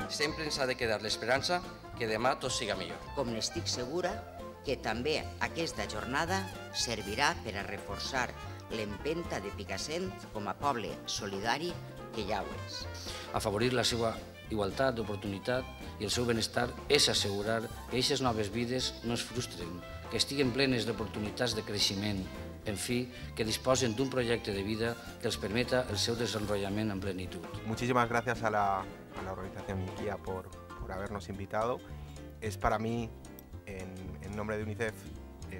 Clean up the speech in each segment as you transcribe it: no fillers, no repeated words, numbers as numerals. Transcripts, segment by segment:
sempre ens ha de quedar l'esperança que demà tot siga millor. Com n'estic segura que també aquesta jornada servirà per a reforçar l'empenta de Picassent com a poble solidari que ja ho és. Afavorir la seva igualtat d'oportunitat i el seu benestar és assegurar que aquestes noves vides no es frustren, que estiguen plenes d'oportunitats de creixement, en fi, que disposen d'un projecte de vida que els permeta el seu desenvolupament en plenitud. Muchísimas gracias a la organización IKEA por habernos invitado. Es para mí, en nombre de UNICEF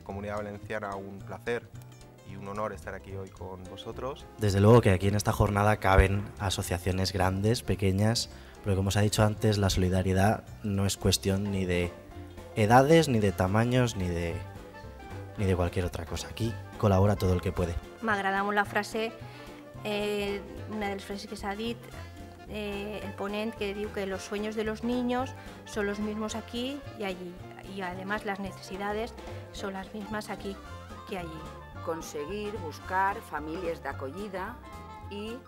Comunidad Valenciana, un placer y un honor estar aquí hoy con vosotros. Desde luego que aquí en esta jornada caben asociaciones grandes, pequeñas, pero como os ha dicho antes, la solidaridad no es cuestión ni de edades, ni de tamaños, ni de cualquier otra cosa. Aquí colabora todo el que puede. M'agrada molt la frase, una de les frases que s'ha dit, el ponent, que diu que los sueños de los niños son los mismos aquí y allí, y además las necesidades son las mismas aquí que allí. Conseguir buscar famílies d'acollida i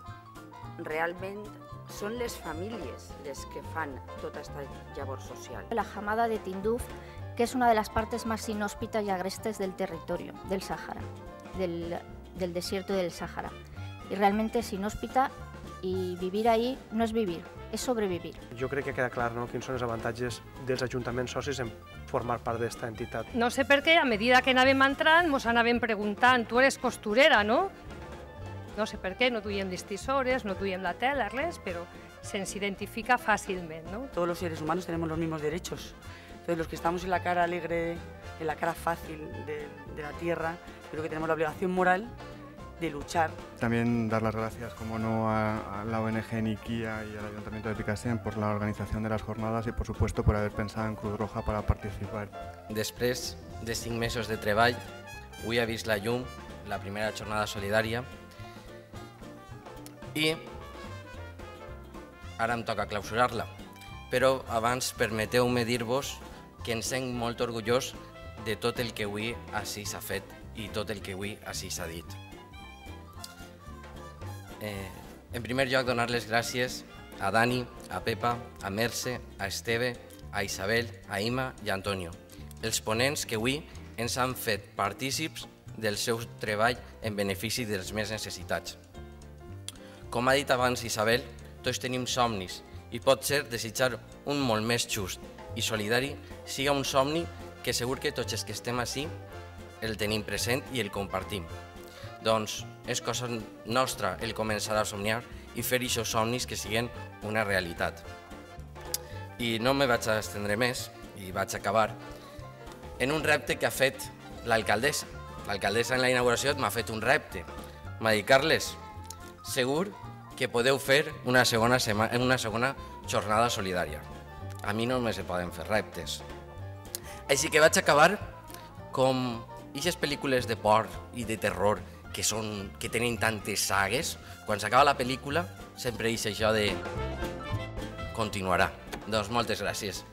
realment són les famílies les que fan tota aquesta llavor social. La Hamada de Tinduf, que es una de las partes más inhóspitas y agrestes del territorio, del Sáhara, del desierto del Sáhara. Y realmente es inhóspita y vivir ahí no es vivir, és sobrevivir. Jo crec que queda clar, no?, quins són els avantatges dels ajuntaments socis en formar part d'aquesta entitat. No sé per què, a medida que anàvem entrant, ens anàvem preguntant, tu eres costurera, no? No sé per què, no duiem les tisores, no duiem la tela, res, però se'ns identifica fàcilment, ¿no? Todos los seres humanos tenemos los mismos derechos. Entonces, los que estamos en la cara alegre, en la cara fácil de la tierra, creo que tenemos la obligación moral de luchar. También dar las gracias, como no, a la ONG Niquia y al Ayuntamiento de Picassent por la organización de las jornadas y, por supuesto, por haber pensado en Cruz Roja para participar. Després de 5 mesos de treball, avui ha vist la llum la primera jornada solidària i ara em toca clausurar-la. Però abans permeteu-me dir-vos que em sent molt orgullós de tot el que avui així s'ha fet i tot el que avui així s'ha dit. En primer lloc, donar les gràcies a Dani, a Pepa, a Merce, a Esteve, a Isabel, a Ima i a Antonio, els ponents que avui ens han fet partícips del seu treball en benefici dels més necessitats. Com ha dit abans Isabel, tots tenim somnis i pot ser desitjar un molt més just i solidari siga un somni que segur que tots els que estem així el tenim present i el compartim. Doncs és cosa nostra el començar a somniar i fer aquests somnis que siguin una realitat. I no me vaig a estendre més i vaig a acabar en un repte que ha fet l'alcaldessa. L'alcaldessa en la inauguració m'ha fet un repte. M'ha dit, Carles, segur que podeu fer una segona jornada solidària. A mi no me se poden fer reptes. Així que vaig acabar com aquestes pel·lícules de por i de terror que tenen tantes sagues. Quan s'acaba la pel·lícula sempre dice això de continuarà. Doncs moltes gràcies.